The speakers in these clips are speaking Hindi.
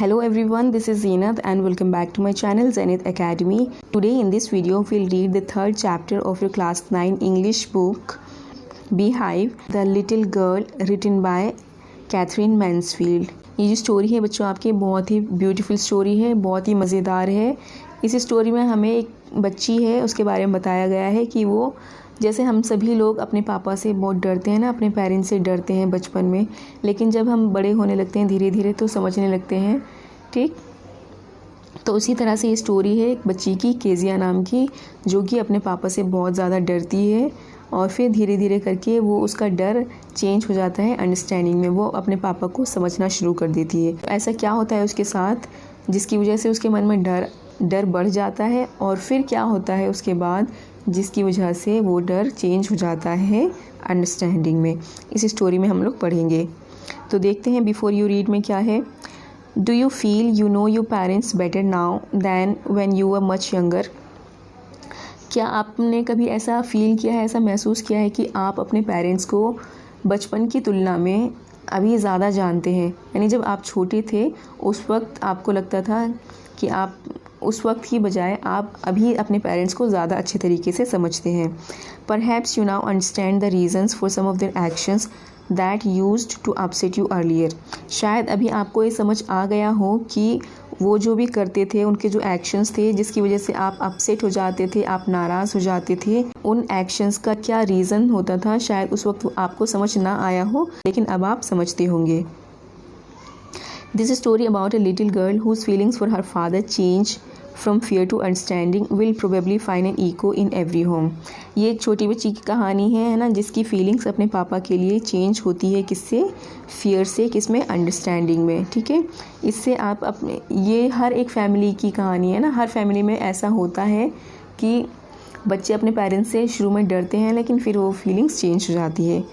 Hello everyone, this is Zenith and welcome back to my channel Zenith Academy. Today in this video we'll read the third chapter of your class 9 English book Beehive, The Little Girl, written by Catherine Mansfield. ये जो स्टोरी है बच्चों आपकी बहुत ही ब्यूटीफुल स्टोरी है, बहुत ही मज़ेदार है। इस स्टोरी में हमें एक बच्ची है उसके बारे में बताया गया है कि वो जैसे हम सभी लोग अपने पापा से बहुत डरते हैं ना, अपने पेरेंट्स से डरते हैं बचपन में, लेकिन जब हम बड़े होने लगते हैं धीरे धीरे तो समझने लगते हैं। ठीक, तो उसी तरह से ये स्टोरी है एक बच्ची की, केजिया नाम की, जो कि अपने पापा से बहुत ज़्यादा डरती है और फिर धीरे धीरे करके वो उसका डर चेंज हो जाता है अंडरस्टैंडिंग में, वो अपने पापा को समझना शुरू कर देती है। ऐसा क्या होता है उसके साथ जिसकी वजह से उसके मन में डर बढ़ जाता है और फिर क्या होता है उसके बाद जिसकी वजह से वो डर चेंज हो जाता है अंडरस्टैंडिंग में, इस स्टोरी में हम लोग पढ़ेंगे। तो देखते हैं बिफोर यू रीड में क्या है। Do you feel you know your parents better now than when you were much younger. क्या आपने कभी ऐसा फील किया है, ऐसा महसूस किया है कि आप अपने पेरेंट्स को बचपन की तुलना में अभी ज़्यादा जानते हैं? यानी जब आप छोटे थे उस वक्त आपको लगता था कि आप उस वक्त की बजाय आप अभी अपने पेरेंट्स को ज़्यादा अच्छे तरीके से समझते हैं। Perhaps you now understand the reasons for some of their actions that used to upset you earlier. शायद अभी आपको ये समझ आ गया हो कि वो जो भी करते थे, उनके जो एक्शंस थे जिसकी वजह से आप अपसेट हो जाते थे, आप नाराज़ हो जाते थे, उन एक्शंस का क्या रीज़न होता था। शायद उस वक्त आपको समझ ना आया हो, लेकिन अब आप समझते होंगे। This is a story about a little girl whose feelings for her father change from fear to understanding will probably find an echo in every home. ये एक छोटी बच्ची की कहानी है ना, जिसकी फीलिंग्स अपने पापा के लिए चेंज होती है, किससे? फियर से, किसमें? अंडरस्टैंडिंग में। ठीक है, इससे आप अपने, ये हर एक फैमिली की कहानी है ना, हर फैमिली में ऐसा होता है कि बच्चे अपने पेरेंट्स से शुरू में डरते हैं लेकिन फिर वो फीलिंग्स चेंज हो जाती है।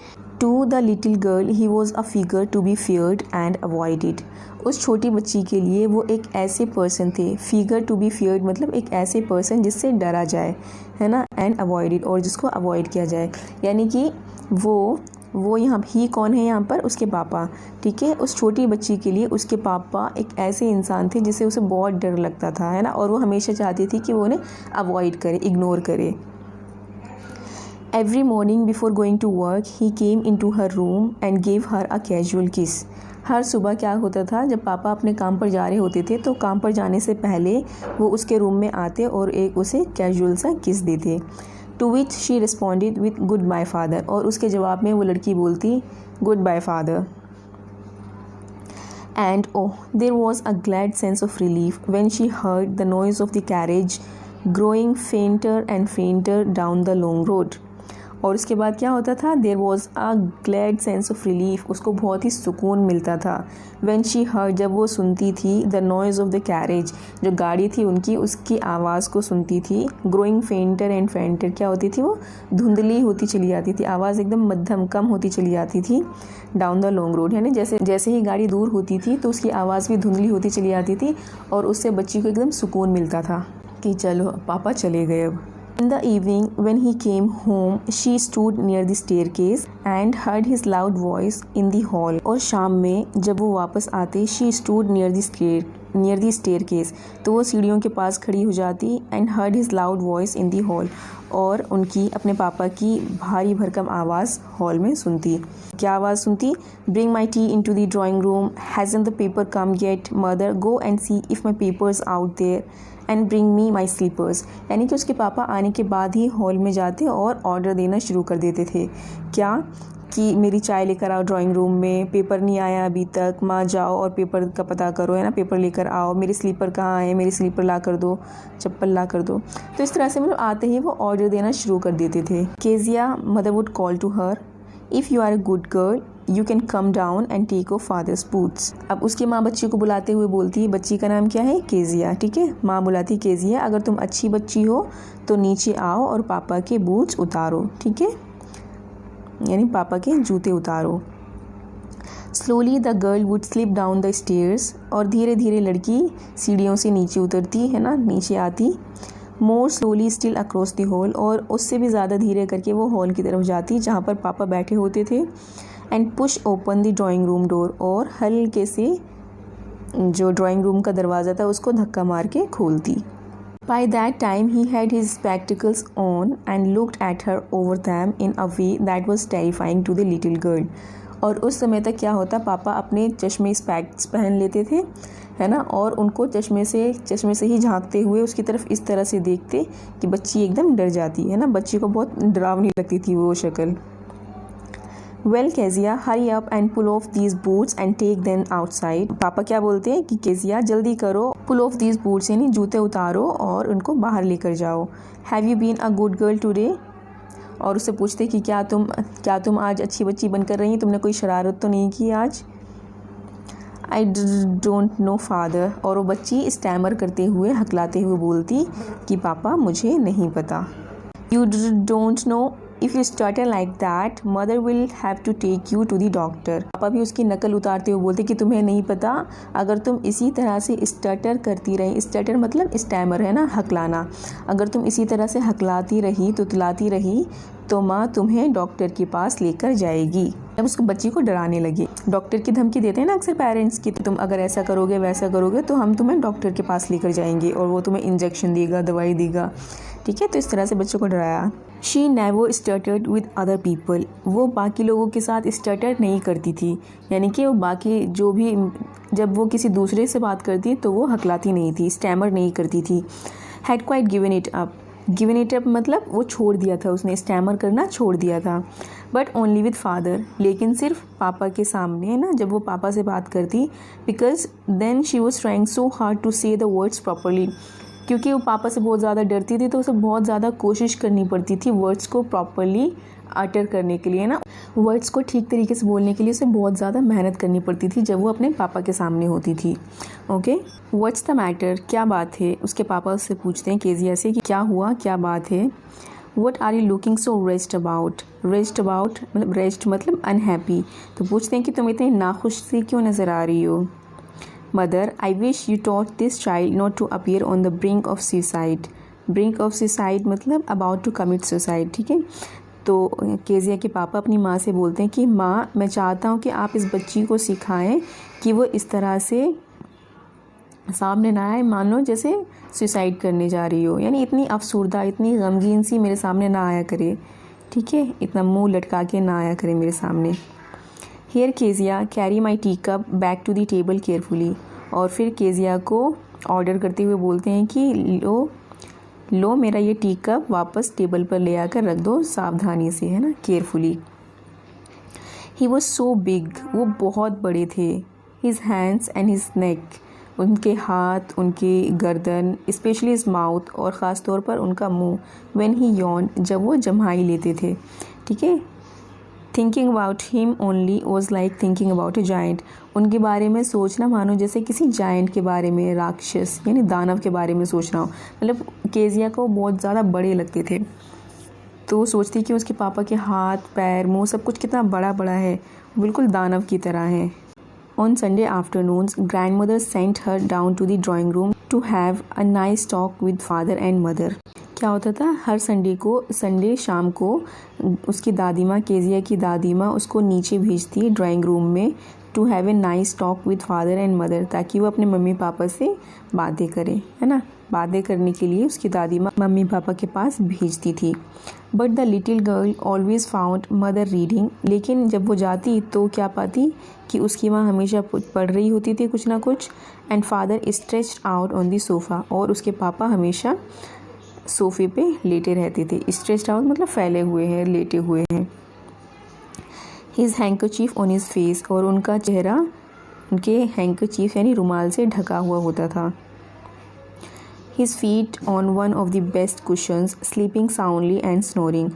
To the little girl he was a figure to be feared and avoided. उस छोटी बच्ची के लिए वो एक ऐसे पर्सन थे, फिगर टू बी फियर्ड मतलब एक ऐसे पर्सन जिससे डरा जाए, है ना, एंड अवॉइडेड और जिसको अवॉइड किया जाए। यानी कि वो यहाँ ही कौन है यहाँ पर? उसके पापा। ठीक है, उस छोटी बच्ची के लिए उसके पापा एक ऐसे इंसान थे जिससे उसे बहुत डर लगता था, है ना, और वो हमेशा चाहती थी कि वो उन्हें अवॉइड करे, इग्नोर करे। Every morning before going to work, he came into her room and gave her a casual kiss. हर सुबह क्या होता था, जब पापा अपने काम पर जा रहे होते थे तो काम पर जाने से पहले वो उसके रूम में आते और एक उसे कैजुअल सा किस देते। To which she responded with good bye father, और उसके जवाब में वो लड़की बोलती good bye father. And oh, there was a glad sense of relief when she heard the noise of the carriage growing fainter and fainter down the long road. और उसके बाद क्या होता था? There was a glad sense of relief, उसको बहुत ही सुकून मिलता था। व्हेन शी हर्ड, जब वो सुनती थी, the noise of the carriage, जो गाड़ी थी उनकी, उसकी आवाज़ को सुनती थी। ग्रोइंग फेंटर एंड फेंटर, क्या होती थी? वो धुंधली होती चली जाती थी, आवाज़ एकदम मध्यम कम होती चली जाती थी। डाउन द लॉन्ग रोड, है ना, जैसे जैसे ही गाड़ी दूर होती थी तो उसकी आवाज़ भी धुंधली होती चली जाती थी और उससे बच्ची को एकदम सुकून मिलता था कि चलो पापा चले गए अब। In the evening, when he came home, she stood near the staircase and heard his loud voice in the hall. और शाम में जब वो वापस आते, she stood near the staircase, तो वो सीढ़ियों के पास खड़ी हो जाती and heard his loud voice in the hall, और उनकी, अपने पापा की भारी भरकम आवाज़ हॉल में सुनती। क्या आवाज़ सुनती? Bring my tea into the drawing room. Hasn't the paper come yet? Mother, go and see if my paper's out there. And bring me my slippers. यानी कि उसके पापा आने के बाद ही हॉल में जाते और ऑर्डर देना शुरू कर देते थे। क्या? कि मेरी चाय लेकर आओ ड्राइंग रूम में, पेपर नहीं आया अभी तक, माँ जाओ और पेपर का पता करो, है ना, पेपर लेकर आओ, मेरे स्लीपर कहाँ है, मेरी स्लीपर ला कर दो, चप्पल ला कर दो। तो इस तरह से मतलब आते ही वो ऑर्डर देना शुरू कर देते थे। Kezia mother would call to her, if you are a good girl you can come down and take off father's boots. अब उसकी माँ बच्ची को बुलाते हुए बोलती है, बच्ची का नाम क्या है? केजिया। ठीक है, माँ बुलाती केजिया, अगर तुम अच्छी बच्ची हो तो नीचे आओ और पापा के बूट्स उतारो। ठीक है, यानी पापा के जूते उतारो। Slowly the girl would slip down the stairs, और धीरे धीरे लड़की सीढ़ियों से नीचे उतरती, है ना, नीचे आती। मोर slowly still across the hall, और उससे भी ज़्यादा धीरे करके वो हॉल की तरफ जाती जहाँ पर पापा बैठे होते थे। And push open the drawing room door, और हल्के से जो ड्राइंग रूम का दरवाज़ा था उसको धक्का मार के खोलती। By that time he had his spectacles on and looked at her over them in a way that was terrifying to the little girl. और उस समय तक क्या होता, पापा अपने चश्मे स्पेक्ट्स पहन लेते थे, है ना, और उनको चश्मे से ही झांकते हुए उसकी तरफ इस तरह से देखते कि बच्ची एकदम डर जाती है ना, बच्ची को बहुत डरावनी लगती थी वो शक्ल। Well Kezia, hurry up and pull off these boots and take them outside. पापा क्या बोलते हैं कि केजिया जल्दी करो, pull off these boots यानी जूते उतारो और उनको बाहर लेकर जाओ। Have you been a good girl today? और उससे पूछते कि क्या तुम आज अच्छी बच्ची बनकर रही, तुमने कोई शरारत तो नहीं की आज? I don't know father। और वो बच्ची स्टैमर करते हुए हकलाते हुए बोलती कि पापा मुझे नहीं पता। You don't know? If you stutter like that, mother will have to take you to the doctor। पापा भी उसकी नकल उतारते हुए बोलते कि तुम्हें नहीं पता, अगर तुम इसी तरह से स्टटर करती रही, स्टटर मतलब स्टैमर है ना, हकलाना, अगर तुम इसी तरह से हकलाती रही तो तुलाती रही तो माँ तुम्हें डॉक्टर के पास लेकर जाएगी। जब उसको बच्ची को डराने लगे, डॉक्टर की धमकी देते हैं ना अक्सर पेरेंट्स की, तुम अगर ऐसा करोगे वैसा करोगे तो हम तुम्हें डॉक्टर के पास लेकर जाएंगे और वो तुम्हें इंजेक्शन देगा, दवाई देगा, ठीक है। तो इस तरह से बच्चों को डराया। She never stuttered with other people. वो बाकी लोगों के साथ स्टटर नहीं करती थी, यानी कि वो बाकी जो भी, जब वो किसी दूसरे से बात करती तो वो हकलाती नहीं थी, स्टैमर नहीं करती थी। Had quite given it up. Given it up मतलब वो छोड़ दिया था, उसने स्टैमर करना छोड़ दिया था। बट ओनली विद फादर, लेकिन सिर्फ पापा के सामने, है ना, जब वो पापा से बात करती, because then she was trying so hard to say the words properly. क्योंकि वो पापा से बहुत ज़्यादा डरती थी तो उसे बहुत ज़्यादा कोशिश करनी पड़ती थी वर्ड्स को प्रॉपरली अटर करने के लिए, ना, वर्ड्स को ठीक तरीके से बोलने के लिए उसे बहुत ज़्यादा मेहनत करनी पड़ती थी जब वो अपने पापा के सामने होती थी। ओके, व्हाट्स द मैटर, क्या बात है? उसके पापा उससे पूछते हैं केजिया से कि क्या हुआ, क्या बात है? What are you looking so rest about? Rest about मतलब रेस्ट मतलब अनहैप्पी। तो पूछते हैं कि तुम इतनी नाखुश सी क्यों नज़र आ रही हो? Mother, I wish you taught this child not to appear on the brink of suicide। brink of suicide मतलब about to commit suicide, ठीक है। तो केजिया के पापा अपनी माँ से बोलते हैं कि माँ, मैं चाहता हूँ कि आप इस बच्ची को सिखाएं कि वो इस तरह से सामने ना आए, मान लो जैसे सुसाइड करने जा रही हो, यानी इतनी अफसुर्दा, इतनी गमगीन सी मेरे सामने ना आया करे, ठीक है, इतना मुंह लटका के ना आया करे मेरे सामने। Here Kezia, carry my tea cup back to the table carefully. और फिर केजिया को ऑर्डर करते हुए बोलते हैं कि लो मेरा ये टी कप वापस टेबल पर ले आकर रख दो सावधानी से, है ना, carefully. He was so big, वो बहुत बड़े थे। His hands and his neck, उनके हाथ, उनकी गर्दन, स्पेशली हिज माउथ, और ख़ास तौर पर उनका मुंह। व्हेन ही यॉन, जब वो जम्हाई लेते थे, ठीक है। Thinking about him only was like thinking about a giant. उनके बारे में सोचना मानो जैसे किसी जाइंट के बारे में, राक्षस यानी दानव के बारे में सोचना हो। मतलब केजिया को बहुत ज़्यादा बड़े लगते थे, तो वो सोचती कि उसके पापा के हाथ, पैर, मुंह सब कुछ कितना बड़ा बड़ा है, बिल्कुल दानव की तरह है। On Sunday afternoons grandmother sent her down to the drawing room to have a nice talk with father and mother. क्या होता था, हर संडे शाम को उसकी दादी माँ, केजिया की दादी माँ, उसको नीचे भेजती ड्राइंग रूम में to have a nice talk with father and mother, ताकि वो अपने मम्मी पापा से बातें करे, है ना। बातें करने के लिए उसकी दादी माँ मम्मी पापा के पास भेजती थी। But the little girl always found mother reading. लेकिन जब वो जाती तो क्या पाती कि उसकी माँ हमेशा पढ़ रही होती थी कुछ ना कुछ, and father stretched out on the sofa, और उसके पापा हमेशा सोफे पे लेटे रहते थे। स्ट्रेच्ड आउट मतलब फैले हुए हैं, लेटे हुए हैं। His handkerchief on his face, और उनका चेहरा उनके हैंकरचीफ यानी रुमाल से ढका हुआ होता था। His feet on one of the best cushions, sleeping soundly and snoring.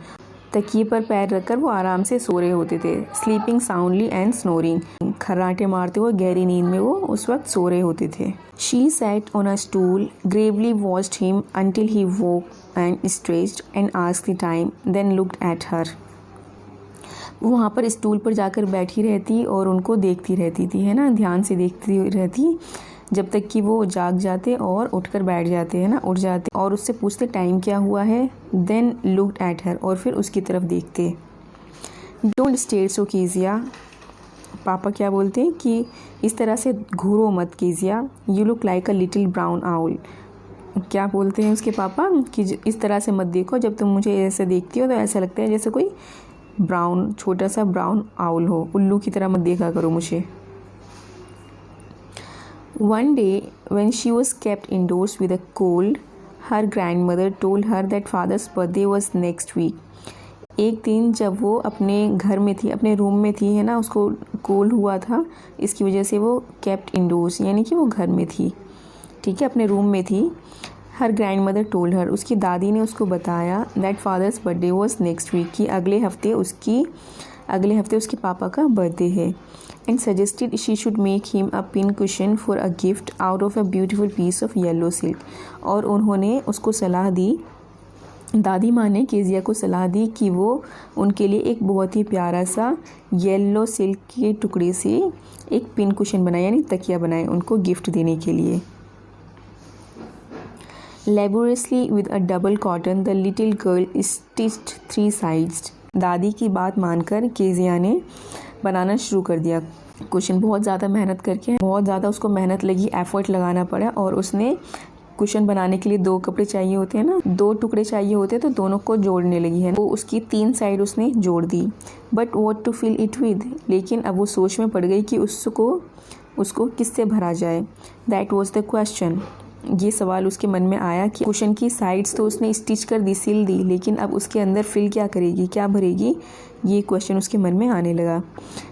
तकिए पर पैर रखकर वो आराम से सो रहे होते थे। स्लीपिंग साउंडली एंड स्नोरिंग, खर्राटे मारते हुए गहरी नींद में वो उस वक्त सो रहे होते थे। She sat on a stool, gravely watched him until he woke and stretched and asked the time, then looked at her. वो वहाँ पर स्टूल पर जाकर बैठी रहती और उनको देखती रहती थी, है ना, ध्यान से देखती रहती, जब तक कि वो जाग जाते और उठकर बैठ जाते, हैं ना, उठ जाते और उससे पूछते टाइम क्या हुआ है। देन लुक्ड एट हर, और फिर उसकी तरफ देखते। डोंट स्टेयर सो केजिया, पापा क्या बोलते हैं कि इस तरह से घूरो मत कीजिए, you look like a little brown owl. क्या बोलते हैं उसके पापा कि इस तरह से मत देखो, जब तुम मुझे ऐसे देखती हो तो ऐसा लगता है जैसे कोई ब्राउन, छोटा सा ब्राउन आउल हो, उल्लू की तरह मत देखा करो मुझे। One day when she was kept indoors with a cold, her grandmother told her that father's birthday was next week. एक दिन जब वो अपने घर में थी, अपने रूम में थी, है ना, उसको कोल्ड हुआ था, इसकी वजह से वो केप्ट इंडोर्स यानी कि वो घर में थी, ठीक है, अपने रूम में थी। Her grandmother told her, उसकी दादी ने उसको बताया that father's birthday was next week, कि अगले हफ्ते उसके पापा का बर्थडे है। And suggested she should make him a pin cushion for a gift out of a beautiful piece of yellow silk. और उन्होंने उसको सलाह दी, दादी माँ ने केजिया को सलाह दी कि वो उनके लिए एक बहुत ही प्यारा सा येलो सिल्क के टुकड़े से एक पिन कुशन बनाए, यानी तकिया बनाए उनको गिफ्ट देने के लिए। Laboriously with a double cotton, the little girl stitched 3 sides. दादी की बात मानकर केजिया ने बनाना शुरू कर दिया कुशन। बहुत ज़्यादा मेहनत करके, बहुत ज़्यादा उसको मेहनत लगी, एफर्ट लगाना पड़ा, और उसने कुशन बनाने के लिए 2 कपड़े चाहिए होते हैं ना, 2 टुकड़े चाहिए होते, तो दोनों को जोड़ने लगी है। वो उसकी 3 साइड उसने जोड़ दी। But what to fill it with, लेकिन अब वो सोच में पड़ गई कि उसको किससे भरा जाए। दैट वॉज द क्वेश्चन, ये सवाल उसके मन में आया कि कुशन की साइड्स तो उसने स्टिच कर दी, सिल दी, लेकिन अब उसके अंदर फिल क्या करेगी, क्या भरेगी, ये क्वेश्चन उसके मन में आने लगा।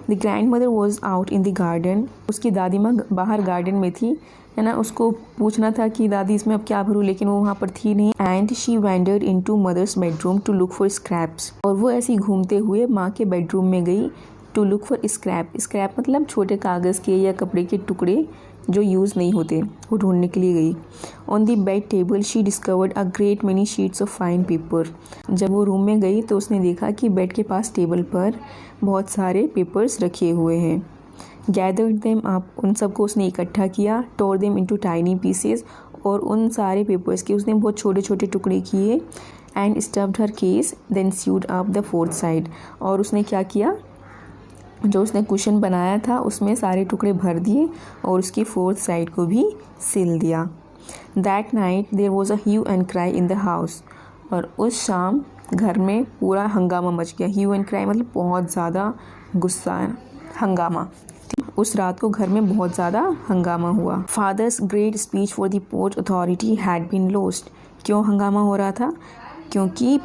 The grand mother was out in the garden, उसकी दादी माँ बाहर गार्डन में थी, है ना, उसको पूछना था कि दादी इसमें अब क्या भरूँ, लेकिन वो वहाँ पर थी नहीं। And she wandered into mother's bedroom to look for scraps, और वो ऐसी घूमते हुए माँ के बेडरूम में गई to look for scrap. Scrap मतलब छोटे कागज़ के या कपड़े के टुकड़े जो यूज़ नहीं होते, वो ढूंढने के लिए गई। On the bed table she discovered a great many sheets of fine paper. जब वो रूम में गई तो उसने देखा कि बेड के पास टेबल पर बहुत सारे पेपर्स रखे हुए हैं। गैदर्ड देम अप, उन सबको उसने इकट्ठा किया। टोर देम इनटू टाइनी पीसेस, और उन सारे पेपर्स के उसने बहुत छोटे छोटे टुकड़े किए। And stuffed her case, then sewed up the 4th side, और उसने क्या किया, जो उसने कुशन बनाया था उसमें सारे टुकड़े भर दिए और उसकी 4th साइड को भी सिल दिया। That night there was a hue and cry in the house, और उस शाम घर में पूरा हंगामा मच गया। ह्यू एंड क्राई मतलब बहुत ज़्यादा गुस्सा, हंगामा। उस रात को घर में बहुत ज़्यादा हंगामा हुआ। Father's great speech for the port authority had been lost. क्यों हंगामा हो रहा था, क्योंकि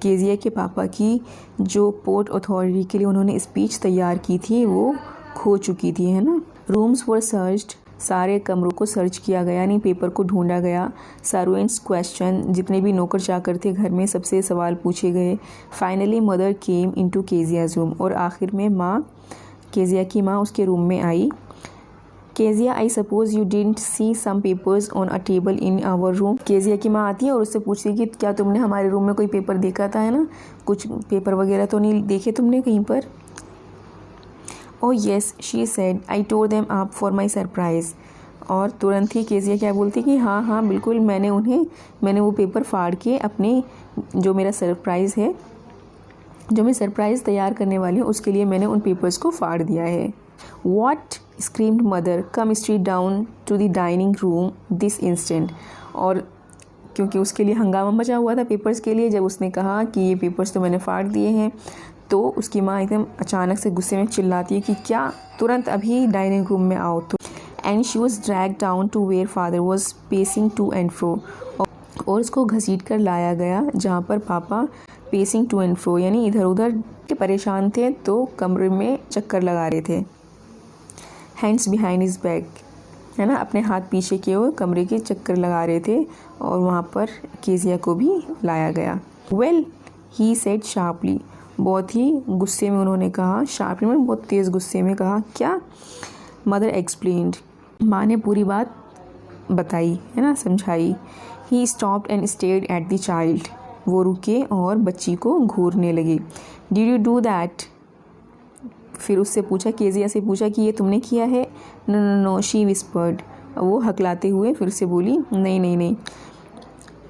केजिया के पापा की जो पोर्ट अथॉरिटी के लिए उन्होंने स्पीच तैयार की थी वो खो चुकी थी, है ना। रूम्स वर सर्च्ड, सारे कमरों को सर्च किया गया, यानी पेपर को ढूंढा गया। सर्वेंट्स क्वेश्चन, जितने भी नौकर चाकर थे घर में सबसे सवाल पूछे गए। Finally mother came into Kezia's room, और आखिर में केजिया की माँ उसके रूम में आई। Kezia, I suppose you didn't see some papers on a table in our room. Kezia की माँ आती है और उससे पूछती है कि क्या तुमने हमारे रूम में कोई पेपर देखा था, है ना, कुछ पेपर वगैरह तो नहीं देखे तुमने कहीं पर। Oh yes, she said, I tore them up for my surprise. और तुरंत ही केजिया क्या बोलती कि हाँ हाँ बिल्कुल, मैंने वो पेपर फाड़ के अपने जो मेरा सरप्राइज़ है, जो मैं सरप्राइज़ तैयार करने वाली हूँ उसके लिए मैंने उन पेपर्स को फाड़ दिया है। What? screamed mother, come straight down to the dining room this instant। और क्योंकि उसके लिए हंगामा मचा हुआ था पेपर्स के लिए, जब उसने कहा कि ये पेपर्स तो मैंने फाड़ दिए हैं, तो उसकी माँ एकदम अचानक से गुस्से में चिल्लाती है कि क्या, तुरंत अभी डाइनिंग रूम में आओ। तो and she was drag down to where father was pacing to and fro, और उसको घसीट कर लाया गया जहाँ पर पापा पेसिंग टू एंड फ्रो यानी इधर उधर के परेशान थे, तो कमरे में चक्कर लगा रहे थे। हैंड्स बिहाइंड हिज बैक, है ना, अपने हाथ पीछे किए हुए कमरे के चक्कर लगा रहे थे, और वहाँ पर केजिया को भी लाया गया। वेल, ही सेड शार्पली, बहुत ही गुस्से में उन्होंने कहा, शार्पली में बहुत तेज़ गुस्से में कहा। क्या? मदर एक्सप्लेन्ड, माँ ने पूरी बात बताई, है ना, समझाई। He stopped and stared at the child, वो रुके और बच्ची को घूरने लगे। Did you do that? फिर उससे पूछा, केजिया से पूछा कि ये तुमने किया है। No no no, she whispered, वो हकलाते हुए फिर से बोली, नहीं नहीं नहीं।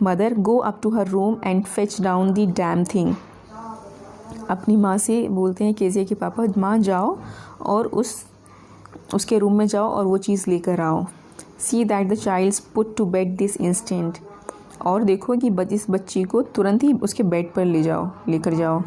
Mother, go up to her room and fetch down the damn thing. अपनी माँ से बोलते हैं केजिया के पापा, माँ जाओ और उसके रूम में जाओ और वो चीज़ लेकर आओ। See that the child's put to bed this instant, और देखो कि इस बच्ची को तुरंत ही उसके बेड पर लेकर जाओ।